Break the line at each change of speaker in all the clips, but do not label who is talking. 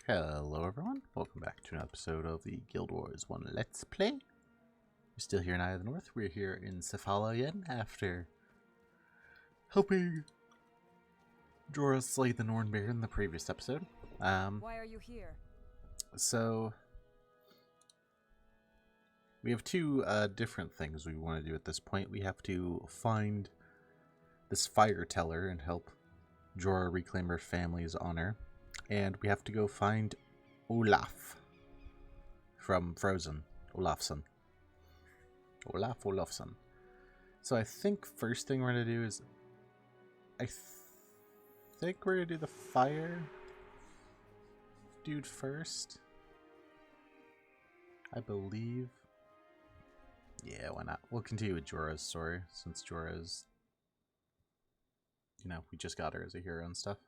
Hello everyone, welcome back to an episode of the Guild Wars 1 Let's Play. We're still here in Eye of the North. We're here in Cephala again after helping Jora slay the Norn bear in the previous episode.
Why are you here?
So we have two different things we want to do at this point. We have to find this fire teller and help Jora reclaim her family's honor. And we have to go find Olaf from Frozen. Olafsson. Olafsson. So I think first thing we're going to do is... I think we're going to do the fire dude first. I believe. Yeah, why not? We'll continue with Jora's story since Jora's... You know, we just got her as a hero and stuff.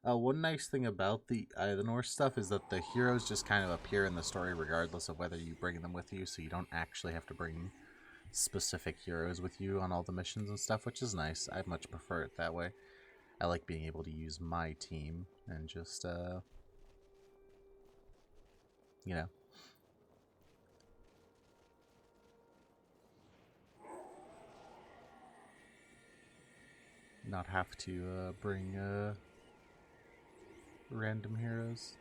One nice thing about the Eye of the North stuff is that the heroes just kind of appear in the story regardless of whether you bring them with you, so you don't actually have to bring specific heroes with you on all the missions and stuff, which is nice. I much prefer it that way. I like being able to use my team and just, you know. Not have to bring random heroes.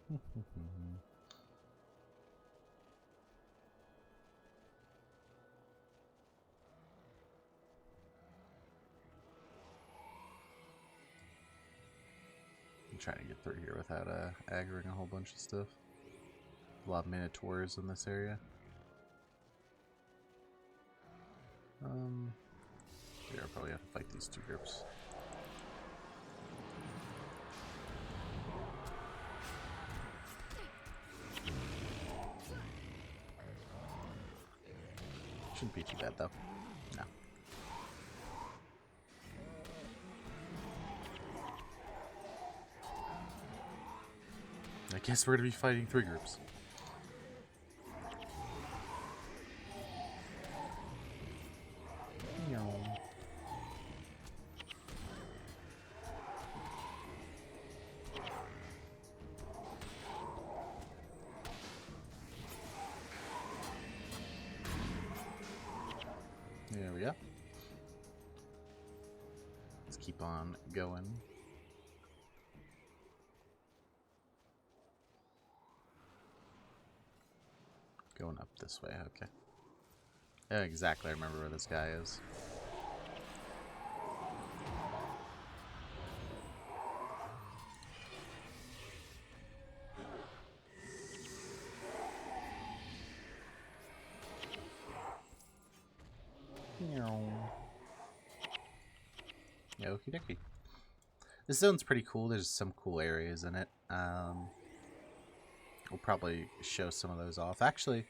I'm trying to get through here without aggroing a whole bunch of stuff. A lot of minotaurs in this area. Yeah, I'll probably have to fight these two groups. Shouldn't be too bad though. No. I guess we're gonna be fighting three groups. There we go. Let's keep on going. Going up this way, okay. Yeah, exactly, I remember where this guy is. Okie dokie. This zone's pretty cool. There's some cool areas in it. We'll probably show some of those off. Actually,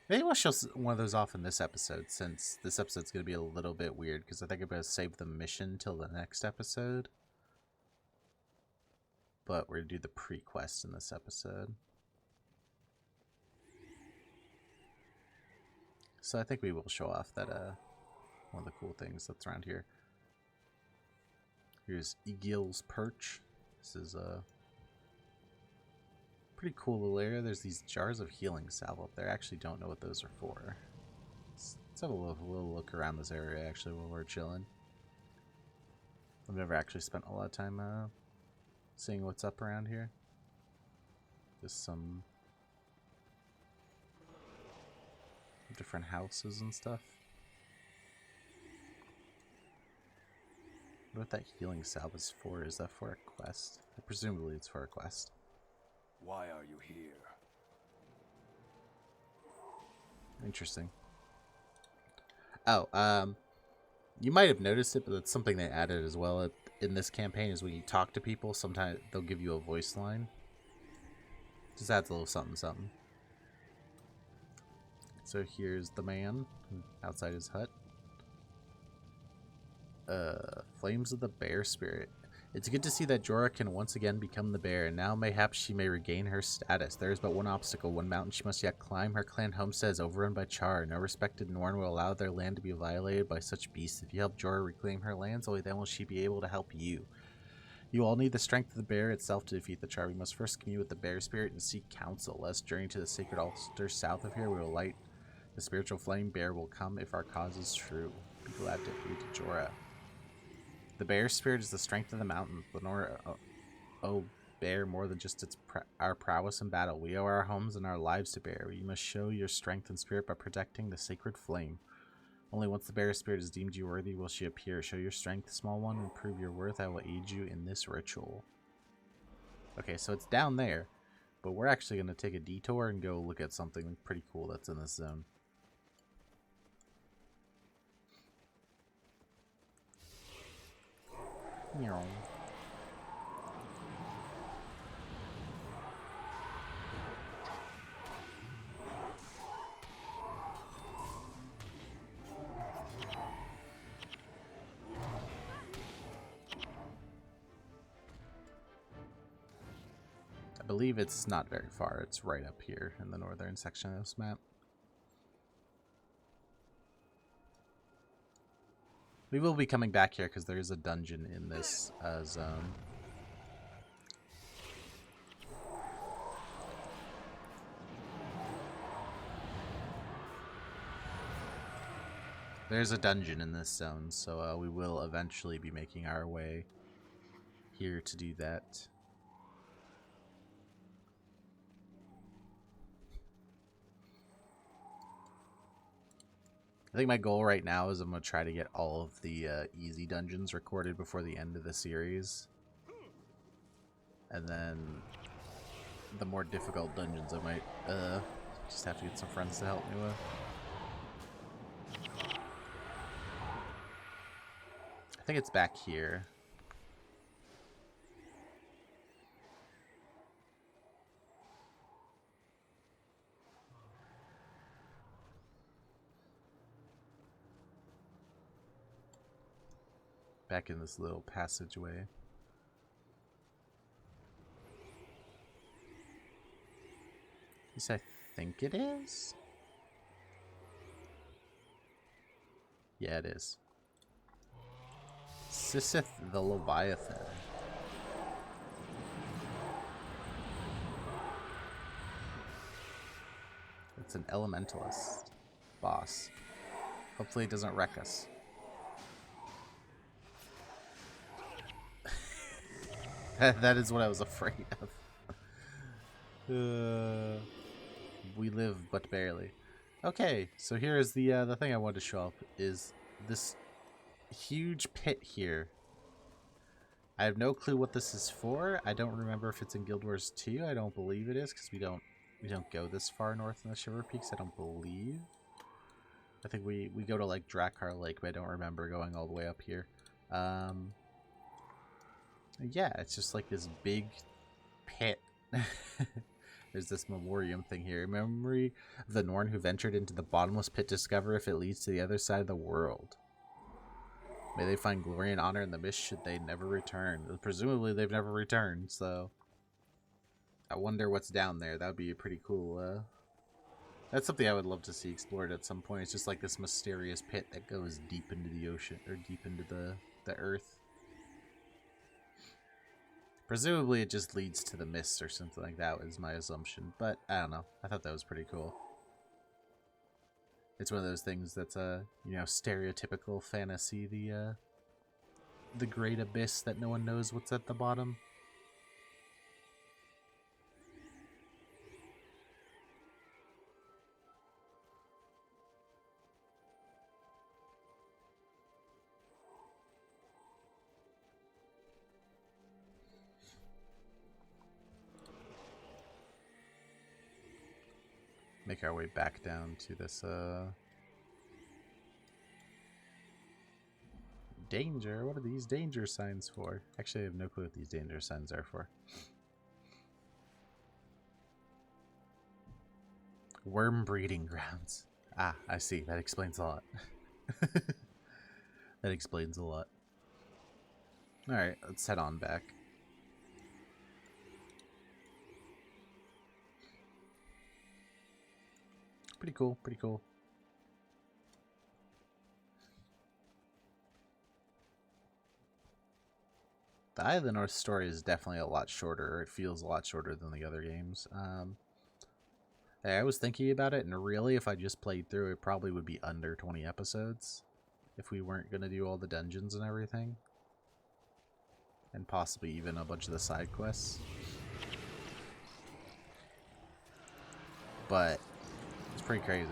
maybe we'll show one of those off in this episode, since this episode's going to be a little bit weird, because I think I'm going to save the mission till the next episode. But we're going to do the pre-quest in this episode. So I think we will show off that one of the cool things that's around here. Here's Egil's Perch. This is a pretty cool little area. There's these jars of healing salve up there. I actually don't know what those are for. Let's have a little look around this area actually while we're chilling. I've never actually spent a lot of time seeing what's up around here. Just some different houses and stuff. What that healing salve is for? Is that for a quest? Presumably it's for a quest.
Why are you here?
Interesting. Oh, you might have noticed it, but it's something they added as well in this campaign is when you talk to people, sometimes they'll give you a voice line. Just adds a little something something. So here's the man outside his hut. Flames of the Bear Spirit. It's good to see that Jora can once again become the bear, and now mayhaps she may regain her status. There is but one obstacle, one mountain she must yet climb. Her clan homestead is overrun by Char. No respected Norn will allow their land to be violated by such beasts. If you help Jora reclaim her lands, only then will she be able to help you. You all need the strength of the bear itself to defeat the Char. We must first commune with the bear spirit and seek counsel. Let us journey to the sacred altar south of here. We will light the spiritual flame. Bear will come if our cause is true. Be glad to aid Jora. The bear spirit is the strength of the mountain. Lenore, bear more than just our prowess in battle. We owe our homes and our lives to bear. You must show your strength and spirit by protecting the sacred flame. Only once the bear spirit has deemed you worthy will she appear. Show your strength, small one, and prove your worth. I will aid you in this ritual. Okay, so it's down there, but we're actually going to take a detour and go look at something pretty cool that's in this zone. Meow. I believe it's not very far. It's right up here in the northern section of this map. We will be coming back here because there is a dungeon in this zone. There's a dungeon in this zone, so we will eventually be making our way here to do that. I think my goal right now is I'm going to try to get all of the easy dungeons recorded before the end of the series. And then the more difficult dungeons I might just have to get some friends to help me with. I think it's back here. Back in this little passageway. At least I think it is. Yeah, it is. Sissith the Leviathan. It's an elementalist boss. Hopefully it doesn't wreck us. That is what I was afraid of. We live but barely. Okay, so here is the thing I wanted to show up is this huge pit here. I have no clue what this is for. I don't remember if it's in Guild Wars 2. I don't believe it is because we don't go this far north in the Shiver Peaks. I don't believe. I think we go to like Drakkar Lake, but I don't remember going all the way up here. Yeah, it's just like this big pit. There's this memoriam thing here. Memory of the Norn who ventured into the bottomless pit, discover if it leads to the other side of the world. May they find glory and honor in the mist should they never return. Presumably they've never returned, so I wonder what's down there. That would be a pretty cool, that's something I would love to see explored at some point. It's just like this mysterious pit that goes deep into the ocean, or deep into the earth. Presumably it just leads to the mist or something like that is my assumption, but I don't know. I thought that was pretty cool. It's one of those things that's you know, stereotypical fantasy, the great abyss that no one knows what's at the bottom. Make our way back down to this danger. What are these danger signs for? Actually, I have no clue what these danger signs are for. Worm breeding grounds. Ah, I see. That explains a lot. That explains a lot. Alright, let's head on back. Pretty cool, pretty cool. The Eye of the North story is definitely a lot shorter. It feels a lot shorter than the other games. I was thinking about it, and really, if I just played through, it probably would be under 20 episodes. If we weren't going to do all the dungeons and everything. And possibly even a bunch of the side quests. But it's pretty crazy.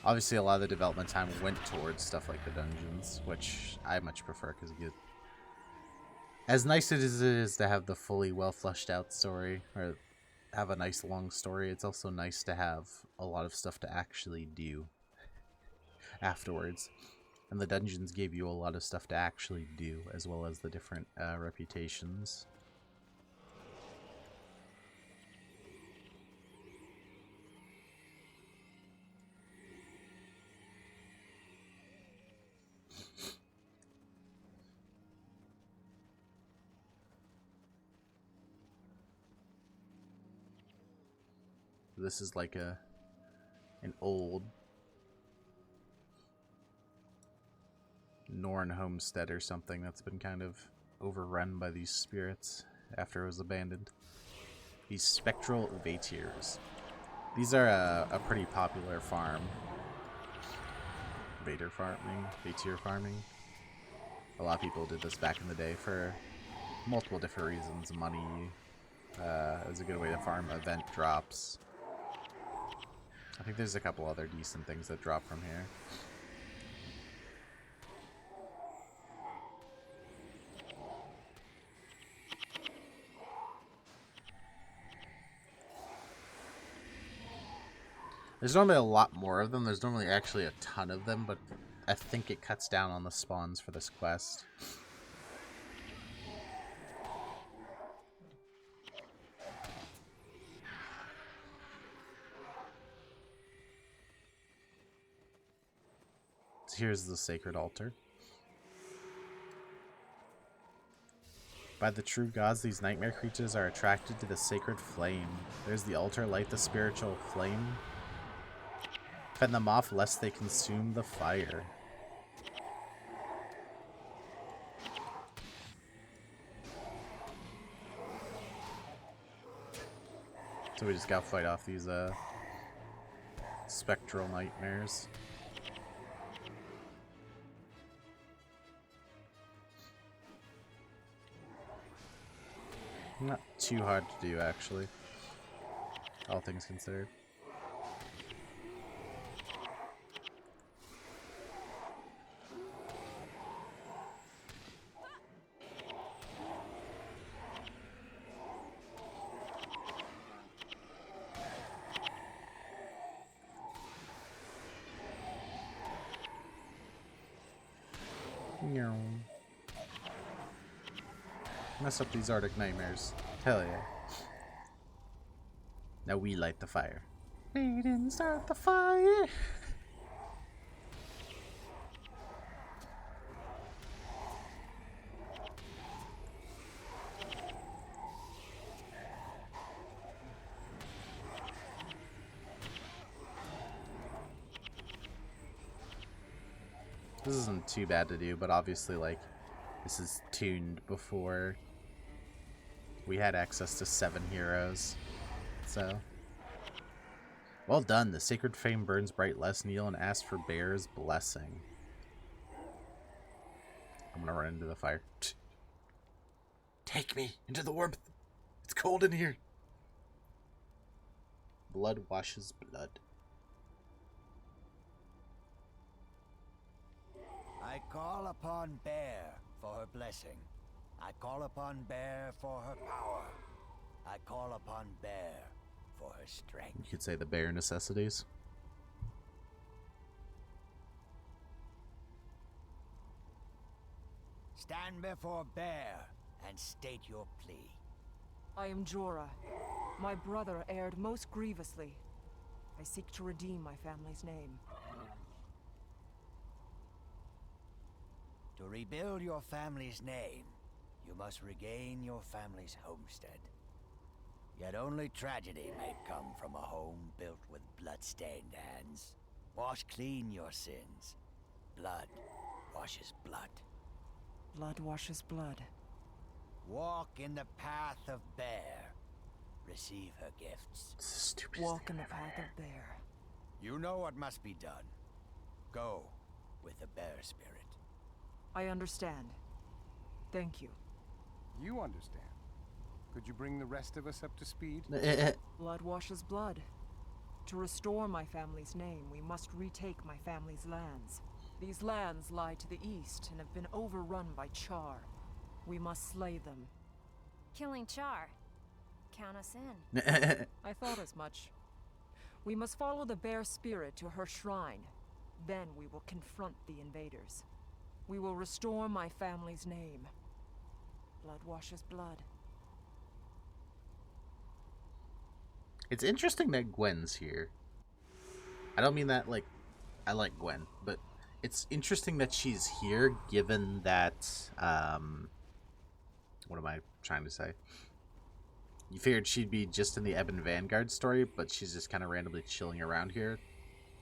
Obviously, a lot of the development time went towards stuff like the dungeons, which I much prefer because you get... As nice as it is to have the fully well-fleshed-out story, or have a nice long story, it's also nice to have a lot of stuff to actually do afterwards. And the dungeons gave you a lot of stuff to actually do, as well as the different reputations. This is like an old Norn homestead or something that's been kind of overrun by these spirits after it was abandoned. These spectral vatirs. These are a pretty popular farm. Vatir farming. A lot of people did this back in the day for multiple different reasons. Money is a good way to farm. Event drops. I think there's a couple other decent things that drop from here. There's normally a lot more of them. There's normally actually a ton of them, but I think it cuts down on the spawns for this quest. So here's the sacred altar. By the true gods, these nightmare creatures are attracted to the sacred flame. There's the altar, light the spiritual flame. Fend them off lest they consume the fire. So we just gotta fight off these spectral nightmares. Not too hard to do, actually. All things considered. Mess up these Arctic nightmares. Hell yeah. Now we light the fire. We didn't start the fire. This isn't too bad to do, but obviously, like, this is tuned before we had access to 7 heroes. So, well done. The sacred flame burns bright. Let's kneel and ask for Bear's blessing. I'm gonna run into the fire. Take me into the warmth. It's cold in here. Blood washes blood.
I call upon Bear for her blessing. I call upon Bear for her power. I call upon Bear for her strength.
You could say the bare necessities.
Stand before Bear and state your plea.
I am Jora. My brother erred most grievously. I seek to redeem my family's name.
To rebuild your family's name, you must regain your family's homestead. Yet only tragedy may come from a home built with blood-stained hands. Wash clean your sins. Blood washes blood.
Blood washes blood.
Walk in the path of Bear. Receive her gifts.
It's the stupidest
Walk
thing
in the
I've ever
path
heard.
of Bear.
You know what must be done. Go with the bear spirit.
I understand. Thank you.
You understand. Could you bring the rest of us up to speed?
Blood washes blood. To restore my family's name, we must retake my family's lands. These lands lie to the east and have been overrun by Char. We must slay them.
Killing Char. Count us in.
I thought as much. We must follow the bear spirit to her shrine. Then we will confront the invaders. We will restore my family's name. Blood washes blood.
It's interesting that Gwen's here. I don't mean that like I like Gwen, but it's interesting that she's here given that what am I trying to say? You figured she'd be just in the Ebon Vanguard story, but she's just kind of randomly chilling around here.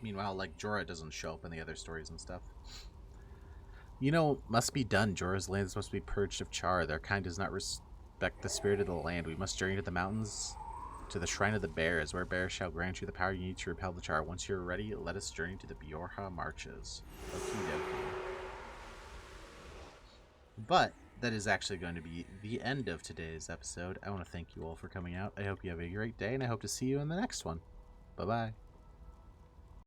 Meanwhile, like, Jora doesn't show up in the other stories and stuff. You know, must be done. Jora's lands must be purged of Char. Their kind does not respect the spirit of the land. We must journey to the mountains, to the Shrine of the Bears, where bears shall grant you the power you need to repel the Char. Once you're ready, let us journey to the Bjorha Marches. Okie dokie. But that is actually going to be the end of today's episode. I want to thank you all for coming out. I hope you have a great day, and I hope to see you in the next one. Bye-bye.